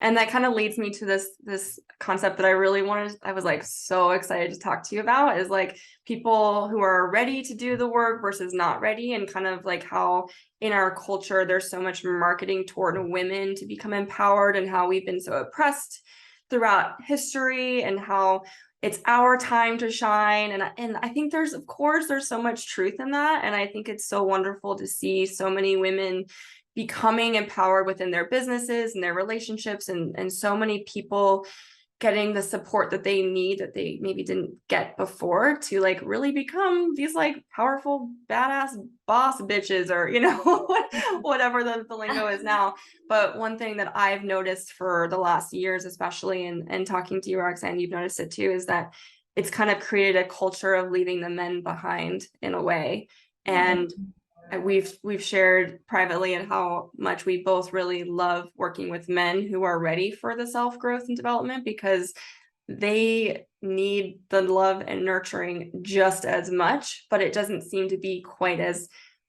And that kind of leads me to this concept that I was like so excited to talk to you about, is like people who are ready to do the work versus not ready, and kind of like how in our culture there's so much marketing toward women to become empowered, and how we've been so oppressed throughout history, and how it's our time to shine. And I think of course there's so much truth in that, and I think it's so wonderful to see so many women becoming empowered within their businesses and their relationships, and so many people getting the support that they need that they maybe didn't get before, to like really become these like powerful badass boss bitches, or whatever the lingo is now. But one thing that I've noticed for the last years, especially, and talking to you, Roxanne, you've noticed it too, is that it's kind of created a culture of leaving the men behind in a way. And we've shared privately and how much we both really love working with men who are ready for the self-growth and development, because they need the love and nurturing just as much, but it doesn't seem to be quite as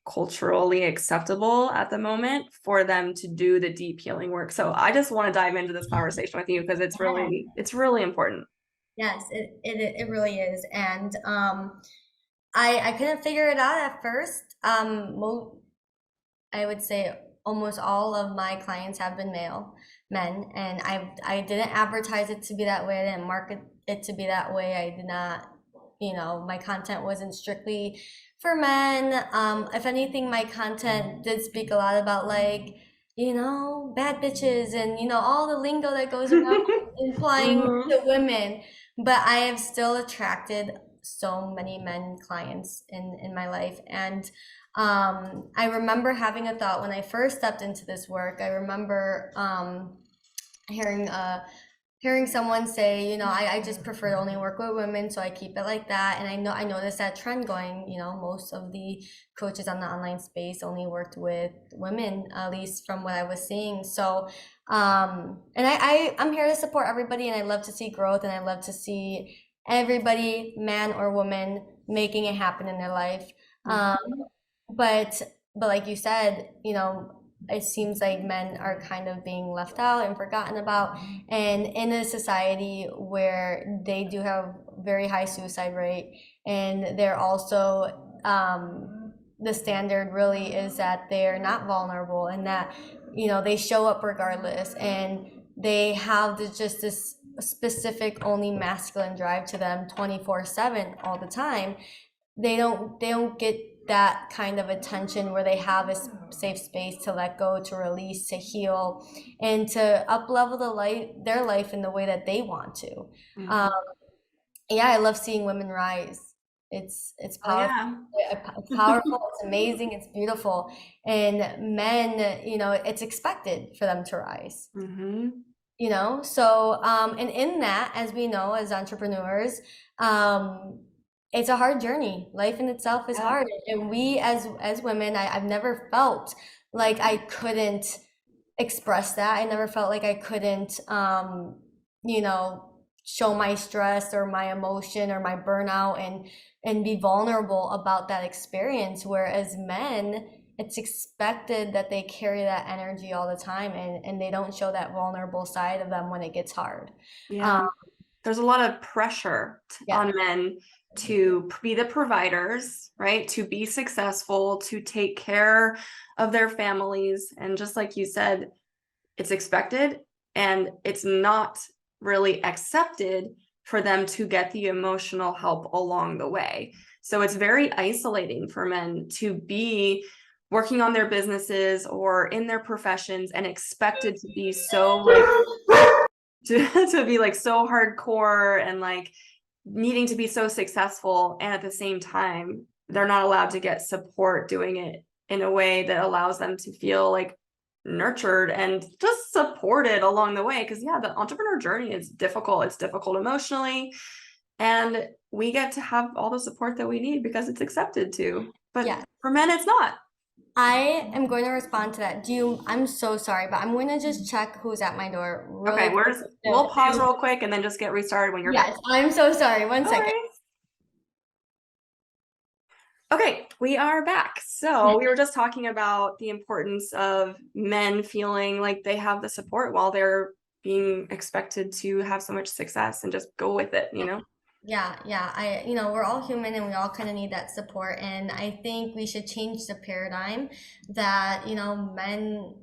culturally acceptable at the moment for them to do the deep healing work. So I just want to dive into this conversation with you, because it's really important. Yes, it really is. And I couldn't figure it out at first. I would say almost all of my clients have been men, and I didn't advertise it to be that way. I didn't market it to be that way. I did not, my content wasn't strictly for men. If anything, my content did speak a lot about like, bad bitches and all the lingo that goes around implying Mhm. to women. But I have still attracted so many men clients in my life. And I remember having a thought when I first stepped into this work. I remember hearing hearing someone say, I just prefer to only work with women, so I keep it like that. And I noticed that trend going. Most of the coaches on the online space only worked with women, at least from what I was seeing. So, and I'm here to support everybody, and I love to see growth, and I love to see everybody, man or woman, making it happen in their life. Um, Mhm. but but like you said, it seems like men are kind of being left out and forgotten about. And in a society where they do have very high suicide rate, and they're also the standard really is that they're not vulnerable, and that they show up regardless, and they have just this specific only masculine drive to them 24/7 all the time. They don't get that kind of attention where they have a safe space to let go, to release, to heal, and to up level their life in the way that they want to. um, Mhm. yeah, I love seeing women rise. It's Oh powerful. yeah. It's powerful, it's amazing, it's beautiful. And men, it's expected for them to rise. Mhm. So and in that, as we know, as entrepreneurs, um it's a hard journey. Life in itself is Yeah. hard, and we as women, I've never felt like I couldn't express that. I never felt like I couldn't you know show my stress or my emotion or my burnout, and be vulnerable about that experience. Whereas men, it's expected that they carry that energy all the time, and they don't show that vulnerable side of them when it gets hard. um Yeah. There's a lot of pressure yeah. on men to be the providers, right? To be successful, to take care of their families. And just like you said, it's expected, and it's not really accepted for them to get the emotional help along the way. So it's very isolating for men to be working on their businesses or in their professions and expected to be so like to be like so hardcore and like needing to be so successful, and at the same time they're not allowed to get support doing it in a way that allows them to feel like nurtured and just supported along the way. Because yeah, the entrepreneur journey is difficult. It's difficult emotionally, and we get to have all the support that we need because it's accepted to, but Yeah, for men it's not. I am going to respond to that. I'm so sorry, but I'm going to just check who's at my door really Okay, quick. we'll pause real quick and then just get restarted when you're back. Yes, I'm so sorry. One No second. worries. Okay, we are back. So we were just talking about the importance of men feeling like they have the support while they're being expected to have so much success and just go with it, you know? Yeah, we're all human and we all kind of need that support. And I think we should change the paradigm that, men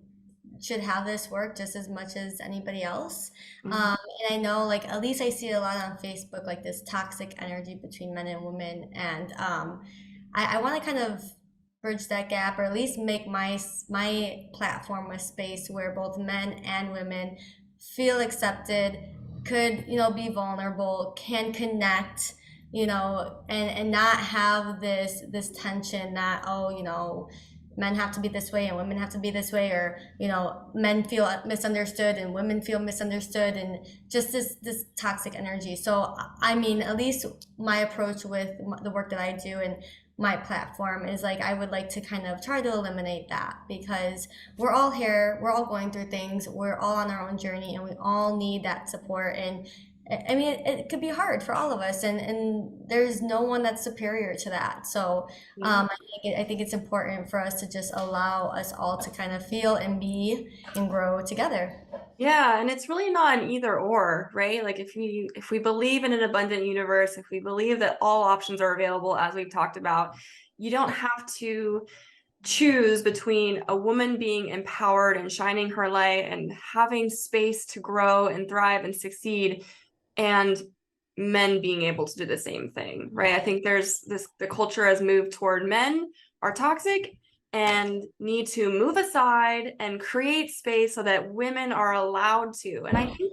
should have this work just as much as anybody else. Mhm. And I know, like, at least I see it a lot on Facebook, like this toxic energy between men and women. And I want to kind of bridge that gap, or at least make my platform a space where both men and women feel accepted, could, be vulnerable, can connect, and not have this tension that, oh, men have to be this way and women have to be this way, or men feel misunderstood and women feel misunderstood, and just this toxic energy. So I mean, at least my approach with the work that I do and my platform is like, I would like to kind of try to eliminate that, because we're all here, we're all going through things, we're all on our own journey, and we all need that support. And I mean, it could be hard for all of us, and there's no one that's superior to that. So Yeah. I think it's important for us to just allow us all to kind of feel and be and grow together. Yeah, and it's really not an either or, right? Like if we believe in an abundant universe, if we believe that all options are available, as we've talked about, you don't have to choose between a woman being empowered and shining her light and having space to grow and thrive and succeed, and men being able to do the same thing, right? I think there's the culture has moved toward men are toxic and need to move aside and create space so that women are allowed to. And I think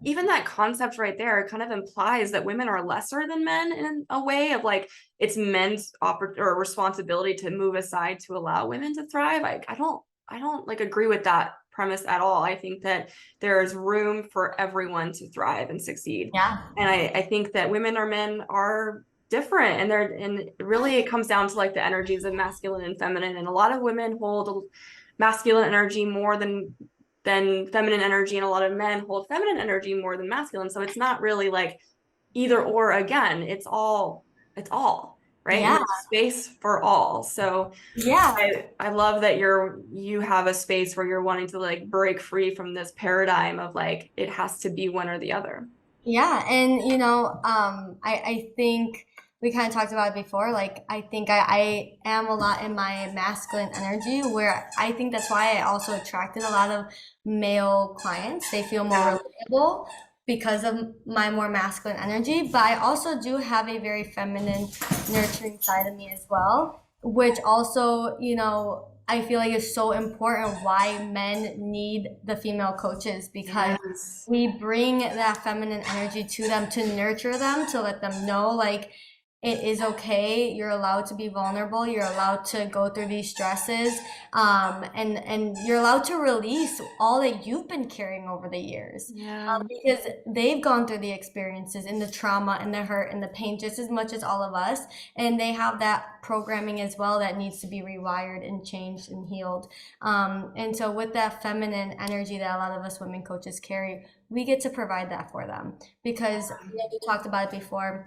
even that concept right there kind of implies that women are lesser than men in a way of like it's men's or responsibility to move aside to allow women to thrive. I don't like agree with that premise at all. I think that there is room for everyone to thrive and succeed. Yeah. And I think that women or men are different, and really it comes down to like the energies of masculine and feminine. And a lot of women hold masculine energy more than feminine energy, and a lot of men hold feminine energy more than masculine. So it's not really like either or again, it's all right. And Yeah. there's space for all. So Yeah. I love that you have a space where you're wanting to like break free from this paradigm of like it has to be one or the other. Yeah, and I think we kind of talked about it before. Like, I think I am a lot in my masculine energy, where I think that's why I also attracted a lot of male clients. They feel more Yeah. relatable because of my more masculine energy. But I also do have a very feminine, nurturing side of me as well, which also, I feel like is so important why men need the female coaches, because Yes. we bring that feminine energy to them to nurture them, to let them know, like, it is okay, you're allowed to be vulnerable, you're allowed to go through these stresses, and you're allowed to release all that you've been carrying over the years, Yeah. because they've gone through the experiences and the trauma and the hurt and the pain just as much as all of us, and they have that programming as well that needs to be rewired and changed and healed. And so with that feminine energy that a lot of us women coaches carry, we get to provide that for them, because we talked about it before.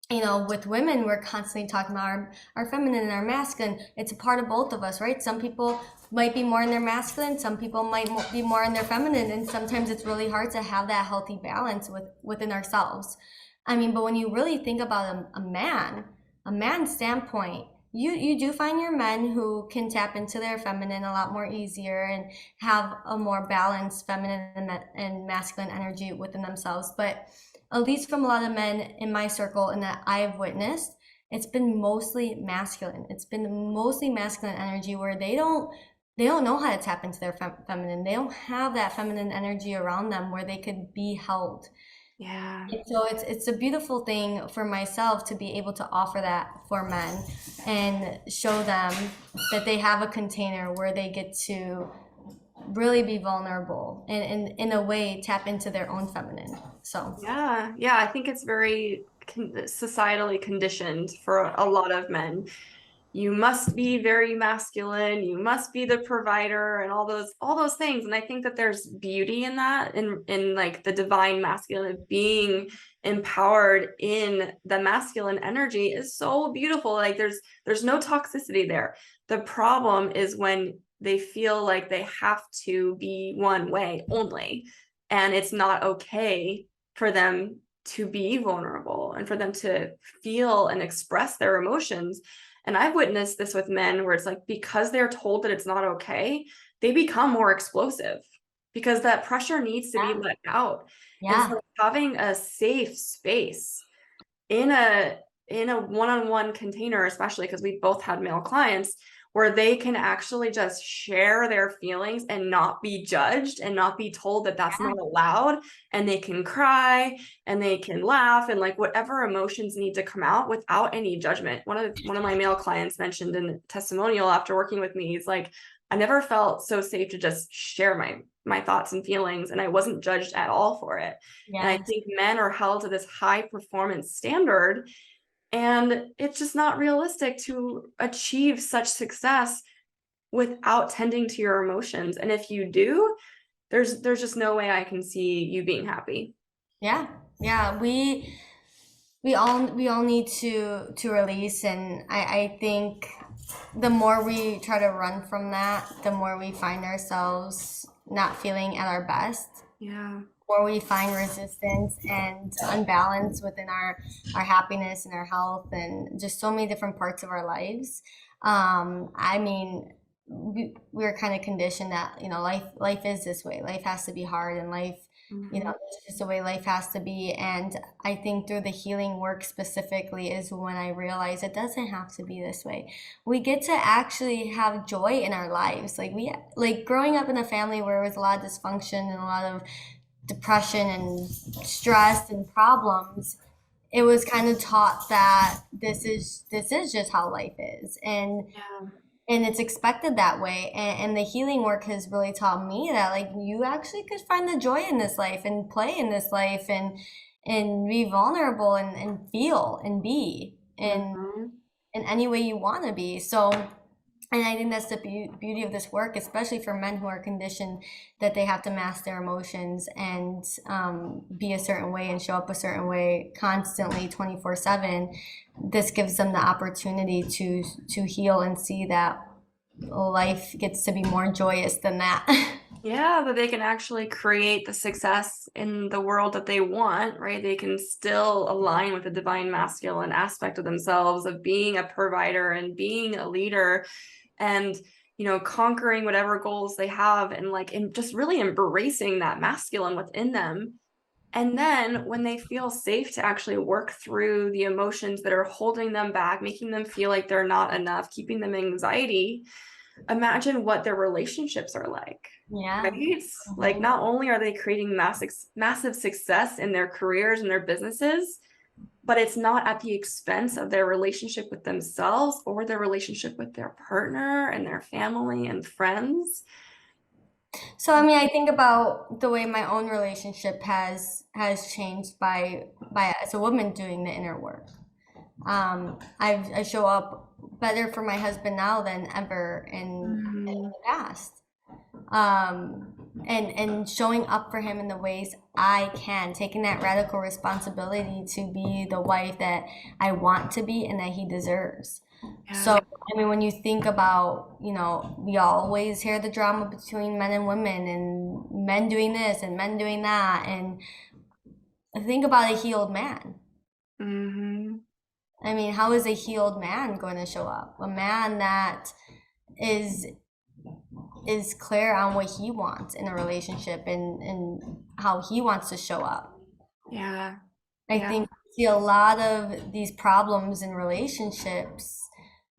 With women, we're constantly talking about our feminine and our masculine. It's a part of both of us, right? Some people might be more in their masculine, some people might be more in their feminine, and sometimes it's really hard to have that healthy balance within ourselves. I mean, but when you really think about a man's standpoint, you do find your men who can tap into their feminine a lot more easier and have a more balanced feminine and masculine energy within themselves. But at least from a lot of men in my circle and that I've witnessed, it's been mostly masculine. It's been mostly masculine energy, where they don't know how to tap into their feminine. They don't have that feminine energy around them where they could be held. Yeah. And so it's a beautiful thing for myself to be able to offer that for men and show them that they have a container where they get to really be vulnerable and in a way tap into their own feminine. So Yeah. Yeah. I think it's very societally conditioned for a lot of men. You must be very masculine, you must be the provider and all those things. And I think that there's beauty in that, in like the divine masculine, being empowered in the masculine energy is so beautiful. Like there's no toxicity there. The problem is when they feel like they have to be one way only. and it's not okay for them to be vulnerable and for them to feel and express their emotions. And I've witnessed this with men where it's like, because they're told that it's not okay, they become more explosive because that pressure needs to be Yeah. let out. And Yeah. so having a safe space in a one-on-one container, especially because we both had male clients, where they can actually just share their feelings and not be judged and not be told that that's not allowed, and they can cry and they can laugh and like whatever emotions need to come out without any judgment. One of my male clients mentioned in the testimonial after working with me, he's like, I never felt so safe to just share my thoughts and feelings, and I wasn't judged at all for it. And I Yes. think men are held to this high performance standard, and it's just not realistic to achieve such success without tending to your emotions. And if you do, there's just no way I can see you being happy. Yeah. Yeah. We all need to release, and I think the more we try to run from that, the more we find ourselves not feeling at our best, Yeah. or we find resistance and unbalance within our happiness and our health and just so many different parts of our lives. I mean, we're kind of conditioned that, life is this way. Life has to be hard, and life, Mhm. it's just the way life has to be. And I think through the healing work specifically is when I realized it doesn't have to be this way. We get to actually have joy in our lives. Like growing up in a family where there was a lot of dysfunction and a lot of depression and stress and problems, it was kind of taught that this is just how life is, Yeah. and it's expected that way. And the healing work has really taught me that like you actually could find the joy in this life and play in this life and be vulnerable and feel and be Mhm. in any way you want to be. So, and I think that's the beauty of this work, especially for men who are conditioned that they have to mask their emotions and be a certain way and show up a certain way constantly 24/7. This gives them the opportunity to heal and see that life gets to be more joyous than that. Yeah, that they can actually create the success in the world that they want, right? They can still align with the divine masculine aspect of themselves, of being a provider and being a leader, and conquering whatever goals they have, and like just really embracing that masculine within them. And then when they feel safe to actually work through the emotions that are holding them back, making them feel like they're not enough, keeping them anxiety, imagine what their relationships are like. Yeah. Right? Like, Mhm. not only are they creating massive success in their careers and their businesses, but it's not at the expense of their relationship with themselves or their relationship with their partner and their family and friends. So I mean, I think about the way my own relationship has changed by as a woman doing the inner work. I show up better for my husband now than ever in Mm, the past. um, and showing up for him in the ways I can, taking that radical responsibility to be the wife that I want to be and that he deserves. So, yeah. I mean, when you think about, we always hear the drama between men and women, and men doing this and men doing that, and think about a healed man. Hmm. I mean, how is a healed man going to show up? A man that is is clear on what he wants in a relationship and how he wants to show up. Yeah. I Yeah. think we see a lot of these problems in relationships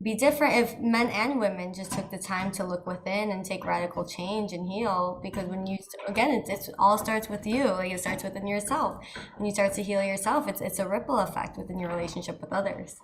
be different if men and women just took the time to look within and take radical change and heal. Because when you, again, it's all starts with you. Like it starts within yourself. When you start to heal yourself, it's a ripple effect within your relationship with others.